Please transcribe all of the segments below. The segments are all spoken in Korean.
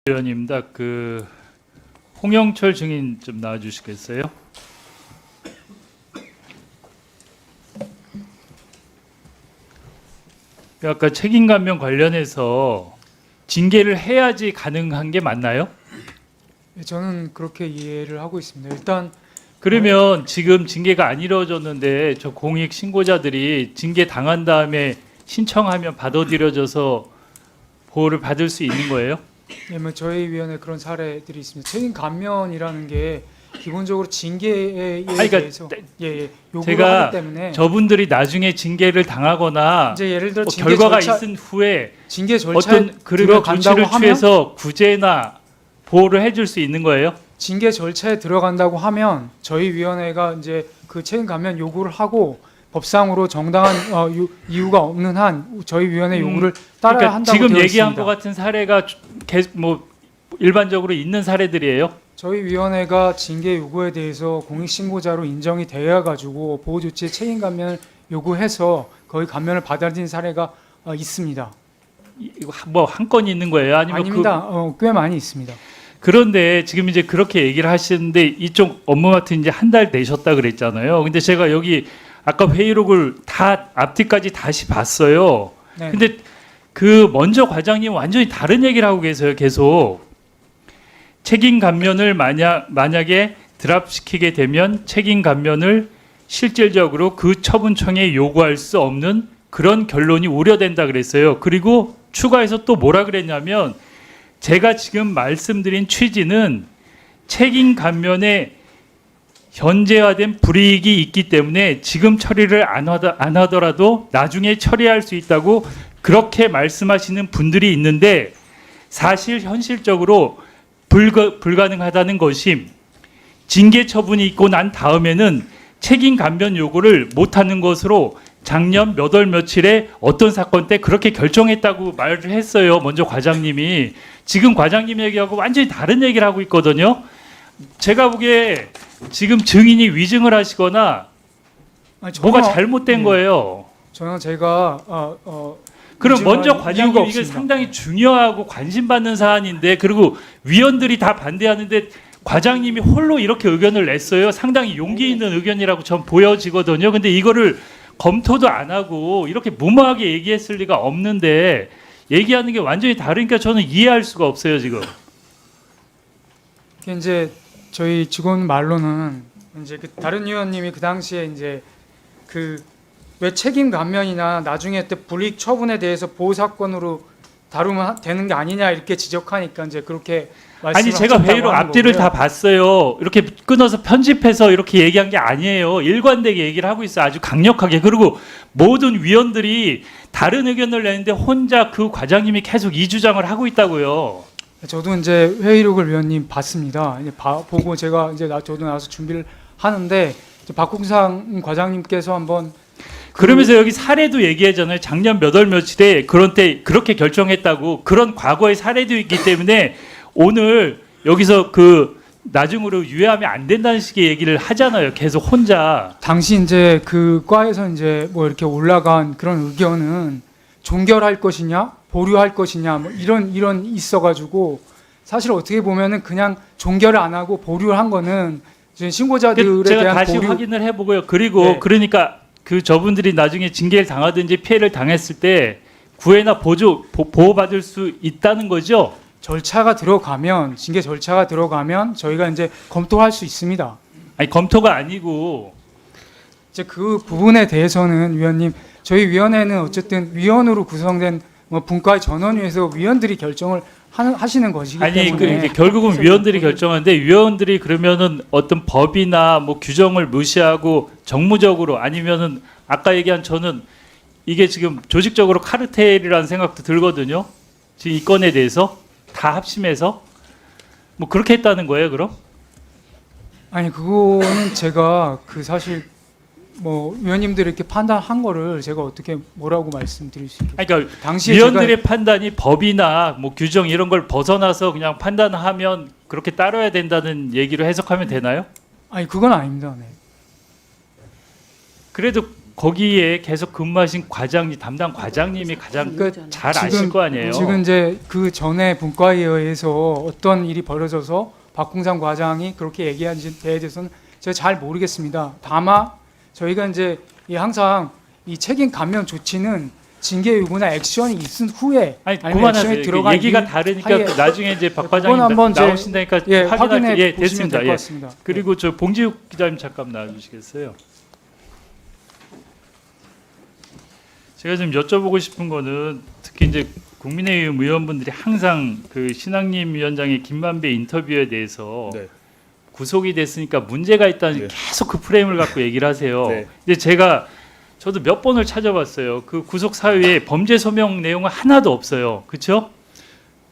의원입니다. 홍영철 증인 좀 나와주시겠어요? 아까 책임감면 관련해서 징계를 해야지 가능한 게 맞나요? 저는 그렇게 이해를 하고 있습니다. 일단 그러면 지금 징계가 안 이루어졌는데 저 공익 신고자들이 징계 당한 다음에 신청하면 받아들여져서 보호를 받을 수 있는 거예요? 뭐 저희 위원회 그런 사례들이 있습니다. 책임 감면이라는 게 기본적으로 징계에 그러니까 대해서 요구를 제가 하기 때문에 저분들이 나중에 징계를 당하거나 이제 예를 들어 징계 결과가 절차, 있은 후에 징계 절차에 어떤 그러면 들어간다고 조치를 하면 취해서 구제나 보호를 해줄 수 있는 거예요? 징계 절차에 들어간다고 하면 저희 위원회가 이제 그 책임 감면 요구를 하고 법상으로 정당한 이유가 없는 한 저희 위원회 요구를 따라야 그러니까 한다고 지금 되어 얘기한 있습니다. 것 같은 사례가 계속 일반적으로 있는 사례들이에요? 저희 위원회가 징계 요구에 대해서 공익신고자로 인정이 되어 가지고 보호 조치의 책임 감면을 요구해서 거의 감면을 받아들인 사례가 있습니다. 이거 한 건이 있는 거예요? 아니면 아닙니다. 꽤 많이 있습니다. 그런데 지금 이제 그렇게 얘기를 하시는데 이쪽 업무 맡은 이제 한 달 되셨다 그랬잖아요. 근데 제가 여기 아까 회의록을 다 앞뒤까지 다시 봤어요. 네. 근데 먼저 과장님 완전히 다른 얘기를 하고 계세요. 계속 책임 감면을 만약에 드랍시키게 되면 책임 감면을 실질적으로 그 처분청에 요구할 수 없는 그런 결론이 우려된다 그랬어요. 그리고 추가해서 또 뭐라 그랬냐면 제가 지금 말씀드린 취지는 책임 감면에 현재화된 불이익이 있기 때문에 지금 처리를 안 하더라도 나중에 처리할 수 있다고 그렇게 말씀하시는 분들이 있는데 사실 현실적으로 불가능하다는 것이 징계 처분이 있고 난 다음에는 책임 감면 요구를 못하는 것으로 작년 몇 월 며칠에 어떤 사건 때 그렇게 결정했다고 말을 했어요. 먼저 과장님이. 지금 과장님 얘기하고 완전히 다른 얘기를 하고 있거든요. 제가 보기에 지금 증인이 위증을 하시거나 뭐가 잘못된 거예요. 저는 제가 그럼 먼저 이유가 과장님 이게 없습니다. 상당히 중요하고 관심받는 사안인데 그리고 위원들이 다 반대하는데 과장님이 홀로 이렇게 의견을 냈어요. 상당히 용기 있는 의견이라고 전 보여지거든요. 근데 이거를 검토도 안 하고 이렇게 무모하게 얘기했을 리가 없는데 얘기하는 게 완전히 다르니까 저는 이해할 수가 없어요, 지금. 이제 저희 직원 말로는 이제 다른 위원님이 그 당시에 이제 왜 책임 감면이나 나중에 때 불이익 처분에 대해서 보호 사건으로 다루면 되는 게 아니냐 이렇게 지적하니까 이제 그렇게 아니 제가 회의록 앞뒤를 다 봤어요. 이렇게 끊어서 편집해서 이렇게 얘기한 게 아니에요. 일관되게 얘기를 하고 있어요. 아주 강력하게. 그리고 모든 위원들이 다른 의견을 내는데 혼자 그 과장님이 계속 이 주장을 하고 있다고요. 저도 이제 회의록을 위원님 봤습니다. 이제 보고 제가 이제 저도 나와서 준비를 하는데 이제 박홍상 과장님께서 한번 그러면서 여기 사례도 얘기하잖아요. 작년 몇 월 며칠에 그런 때 그렇게 결정했다고 그런 과거의 사례도 있기 때문에 오늘 여기서 나중으로 유예하면 안 된다는 식의 얘기를 하잖아요. 계속 혼자. 당시 이제 그 과에서 이제 뭐 이렇게 올라간 그런 의견은 종결할 것이냐 보류할 것이냐 뭐 이런 있어가지고 사실 어떻게 보면은 그냥 종결을 안 하고 보류를 한 거는 이제 신고자들에 제가 대한 다시 보류 확인을 해보고요. 그리고 네. 그러니까 저분들이 나중에 징계를 당하든지 피해를 당했을 때 구애나 보호받을 수 있다는 거죠. 절차가 들어가면 징계 절차가 들어가면 저희가 이제 검토할 수 있습니다. 아니 검토가 아니고 이제 그 부분에 대해서는 위원님 저희 위원회는 어쨌든 위원으로 구성된 분과의 전원위에서 위원들이 결정을 하시는 것이기 아니 때문에 이게 결국은 위원들이 결정하는데 위원들이 그러면은 어떤 법이나 뭐 규정을 무시하고 정무적으로 아니면은 아까 얘기한 저는 이게 지금 조직적으로 카르텔이라는 생각도 들거든요. 지금 이 건에 대해서 다 합심해서 뭐 그렇게 했다는 거예요, 그럼? 아니 그거는 제가 사실 뭐 위원님들이 이렇게 판단한 거를 제가 어떻게 뭐라고 말씀드릴 수 있겠어요? 그러니까 당시에 위원들의 판단이 법이나 뭐 규정 이런 걸 벗어나서 그냥 판단하면 그렇게 따라야 된다는 얘기로 해석하면 되나요? 아니 그건 아닙니다. 네. 그래도 거기에 계속 근무하신 과장님, 담당 과장님이 가장 잘 아실 거 아니에요. 지금 이제 그 전에 분과에 의해서 어떤 일이 벌어져서 박홍상 과장이 그렇게 얘기한 데에 대해서는 제가 잘 모르겠습니다. 다만 저희가 이제 항상 이 책임 감면 조치는 징계 유구나 액션이 있은 후에 아니 아니면 그만하세요. 액션이 들어간 얘기가 이후 다르니까 하에 나중에 이제 박 그건 과장님 한번 이제 나오신다니까 확인해 확인할 예, 보시면 됐습니다. 될 것 예. 같습니다. 그리고 저 봉지욱 기자님 잠깐 나와주시겠어요? 제가 좀 여쭤보고 싶은 거는 특히 이제 국민의힘 의원분들이 항상 그 신학님 위원장의 김만배 인터뷰에 대해서 네. 구속이 됐으니까 문제가 있다는 네. 계속 그 프레임을 갖고 얘기를 하세요. 네. 근데 저도 몇 번을 찾아봤어요. 그 구속 사유에 범죄 소명 내용은 하나도 없어요. 그렇죠?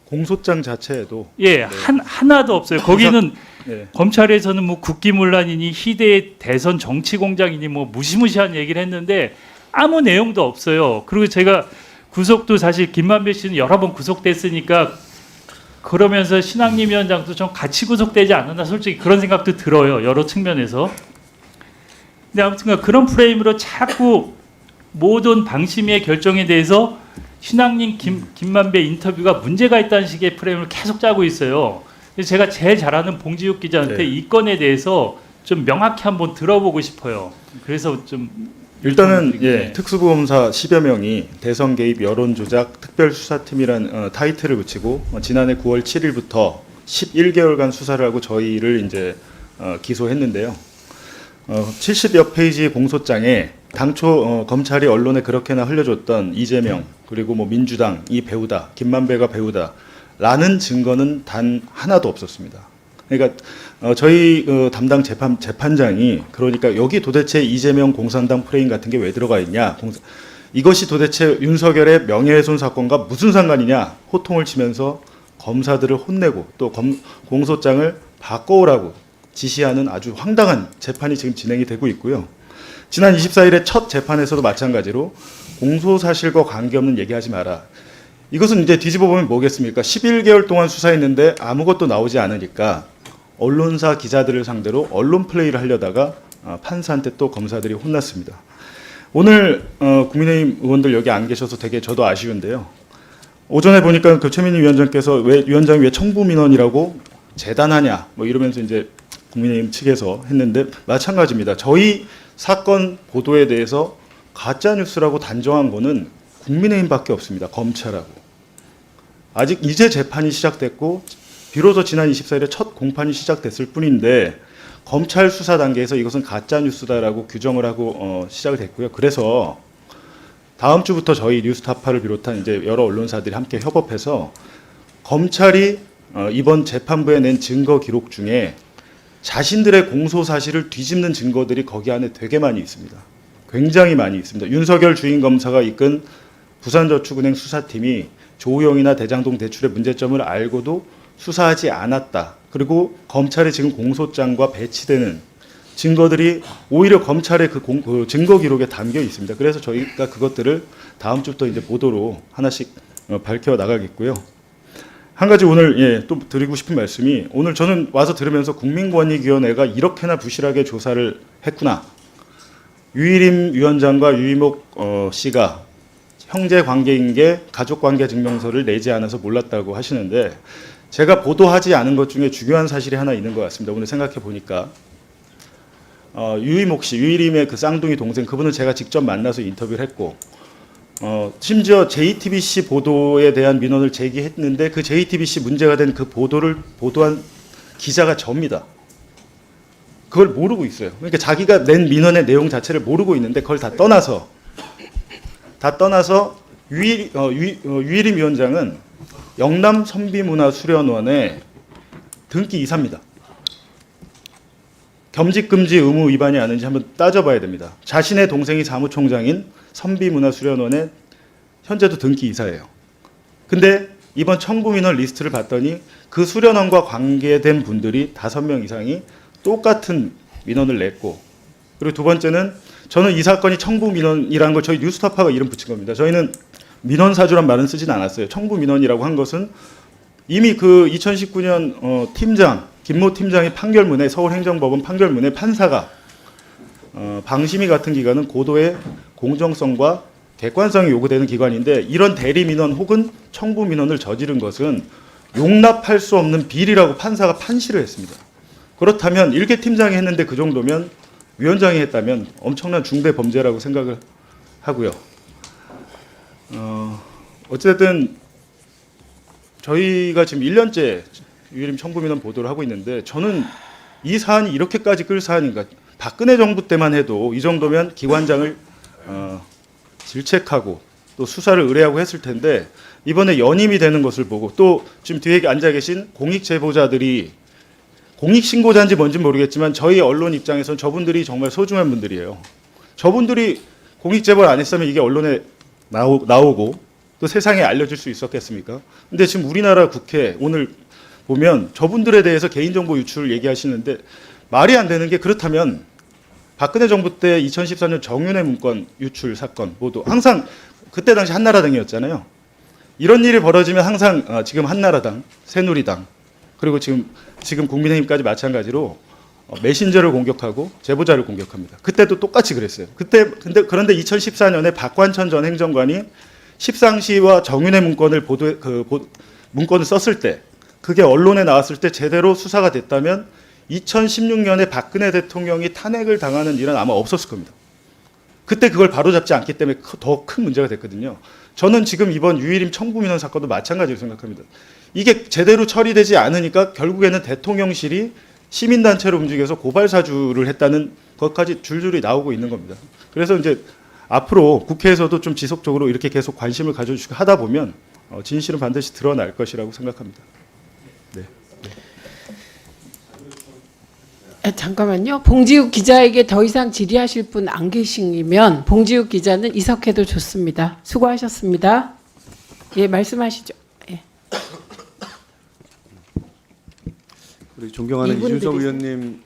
공소장 자체에도 예, 하나도 없어요. 거기는 네. 검찰에서는 뭐 국기문란이니 희대의 대선 정치 공작이니 뭐 무시무시한 얘기를 했는데 아무 내용도 없어요. 그리고 제가 구속도 사실 김만배 씨는 여러 번 구속됐으니까 그러면서 신학림 위원장도 좀 같이 구속되지 않았나 솔직히 그런 생각도 들어요. 여러 측면에서. 근데 아무튼 그런 프레임으로 자꾸 모든 방심위의 결정에 대해서 신학님 김만배 인터뷰가 문제가 있다는 식의 프레임을 계속 짜고 있어요. 그래서 제가 제일 잘 아는 봉지욱 기자한테 네. 이 건에 대해서 좀 명확히 한번 들어보고 싶어요. 그래서 좀 일단은 네. 특수보험사 10여 명이 대선 개입 여론 조작 특별수사팀이란 타이틀을 붙이고 지난해 9월 7일부터 11개월간 수사를 하고 저희를 이제 기소했는데요. 70여 페이지 공소장에 당초 검찰이 언론에 그렇게나 흘려줬던 이재명 그리고 뭐 민주당 이 배우다 김만배가 배우다라는 증거는 단 하나도 없었습니다. 그러니까 저희 담당 재판장이 그러니까 여기 도대체 이재명 공산당 프레임 같은 게 왜 들어가 있냐 이것이 도대체 윤석열의 명예훼손 사건과 무슨 상관이냐 호통을 치면서 검사들을 혼내고 또 공소장을 바꿔오라고 지시하는 아주 황당한 재판이 지금 진행이 되고 있고요. 지난 24일에 첫 재판에서도 마찬가지로 공소사실과 관계없는 얘기하지 마라. 이것은 이제 뒤집어 보면 뭐겠습니까? 11개월 동안 수사했는데 아무것도 나오지 않으니까 언론사 기자들을 상대로 언론 플레이를 하려다가 판사한테 또 검사들이 혼났습니다. 오늘 국민의힘 의원들 여기 안 계셔서 되게 저도 아쉬운데요. 오전에 보니까 그 최민희 위원장께서 위원장이 왜 청부민원이라고 재단하냐 뭐 이러면서 이제 국민의힘 측에서 했는데 마찬가지입니다. 저희 사건 보도에 대해서 가짜 뉴스라고 단정한 거는 국민의힘밖에 없습니다. 검찰하고. 아직 이제 재판이 시작됐고 비로소 지난 24일에 첫 공판이 시작됐을 뿐인데 검찰 수사 단계에서 이것은 가짜 뉴스다라고 규정을 하고 시작이 됐고요. 그래서 다음 주부터 저희 뉴스타파를 비롯한 이제 여러 언론사들이 함께 협업해서 검찰이 이번 재판부에 낸 증거 기록 중에 자신들의 공소 사실을 뒤집는 증거들이 거기 안에 되게 많이 있습니다. 굉장히 많이 있습니다. 윤석열 주인 검사가 이끈 부산저축은행 수사팀이 조우영이나 대장동 대출의 문제점을 알고도 수사하지 않았다. 그리고 검찰의 지금 공소장과 배치되는 증거들이 오히려 검찰의 그 증거 기록에 담겨 있습니다. 그래서 저희가 그것들을 다음 주부터 이제 보도로 하나씩 밝혀 나가겠고요. 한 가지 오늘 또 드리고 싶은 말씀이 오늘 저는 와서 들으면서 국민권익위원회가 이렇게나 부실하게 조사를 했구나. 유일임 위원장과 유이목 씨가 형제 관계인 게 가족 관계 증명서를 내지 않아서 몰랐다고 하시는데 제가 보도하지 않은 것 중에 중요한 사실이 하나 있는 것 같습니다. 오늘 생각해 보니까 유이목 씨, 유일임의 그 쌍둥이 동생 그분을 제가 직접 만나서 인터뷰를 했고 심지어 JTBC 보도에 대한 민원을 제기했는데 그 JTBC 문제가 된 그 보도를 보도한 기자가 접니다. 그걸 모르고 있어요. 그러니까 자기가 낸 민원의 내용 자체를 모르고 있는데 그걸 다 떠나서 유일임 위원장은 영남 선비문화수련원의 등기 이사입니다. 겸직금지 의무 위반이 아닌지 한번 따져봐야 됩니다. 자신의 동생이 사무총장인 선비문화수련원의 현재도 등기 이사예요. 근데 이번 청부민원 리스트를 봤더니 그 수련원과 관계된 분들이 5명 이상이 똑같은 민원을 냈고 그리고 두 번째는 저는 이 사건이 청부민원이라는 걸 저희 뉴스타파가 이름 붙인 겁니다. 저희는 민원사주란 말은 쓰진 않았어요. 청부민원이라고 한 것은 이미 그 2019년 팀장 김모 팀장의 판결문에 서울행정법원 판결문에 판사가 방심위 같은 기관은 고도의 공정성과 객관성이 요구되는 기관인데 이런 대리 민원 혹은 청부 민원을 저지른 것은 용납할 수 없는 비리라고 판사가 판시를 했습니다. 그렇다면 일개 팀장이 했는데 그 정도면 위원장이 했다면 엄청난 중대 범죄라고 생각을 하고요. 어쨌든 저희가 지금 1년째 유일임 청부민원 보도를 하고 있는데 저는 이 사안이 이렇게까지 끌 사안인가. 박근혜 정부 때만 해도 이 정도면 기관장을 질책하고 또 수사를 의뢰하고 했을 텐데 이번에 연임이 되는 것을 보고 또 지금 뒤에 앉아 계신 공익 제보자들이 공익 신고자인지 뭔지 모르겠지만 저희 언론 입장에서는 저분들이 정말 소중한 분들이에요. 저분들이 공익 제보를 안 했으면 이게 언론에 나오고 또 세상에 알려질 수 있었겠습니까? 근데 지금 우리나라 국회 오늘 보면 저분들에 대해서 개인정보 유출을 얘기하시는데 말이 안 되는 게 그렇다면 박근혜 정부 때 2014년 정윤회 문건 유출 사건 모두 항상 그때 당시 한나라당이었잖아요. 이런 일이 벌어지면 항상 지금 한나라당, 새누리당 그리고 지금 국민의힘까지 마찬가지로 메신저를 공격하고 제보자를 공격합니다. 그때도 똑같이 그랬어요. 그런데 2014년에 박관천 전 행정관이 십상시와 정윤회 문건을 문건을 썼을 때 그게 언론에 나왔을 때 제대로 수사가 됐다면 2016년에 박근혜 대통령이 탄핵을 당하는 일은 아마 없었을 겁니다. 그때 그걸 바로잡지 않기 때문에 더 큰 문제가 됐거든요. 저는 지금 이번 유일임 청부민원 사건도 마찬가지로 생각합니다. 이게 제대로 처리되지 않으니까 결국에는 대통령실이 시민단체로 움직여서 고발사주를 했다는 것까지 줄줄이 나오고 있는 겁니다. 그래서 이제 앞으로 국회에서도 좀 지속적으로 이렇게 계속 관심을 가져주시고 하다 보면 진실은 반드시 드러날 것이라고 생각합니다. 네. 잠깐만요. 봉지욱 기자에게 더 이상 질의하실 분 안 계시면 봉지욱 기자는 이석해도 좋습니다. 수고하셨습니다. 예, 말씀하시죠. 예. 우리 존경하는 이분들이 이준석 의원님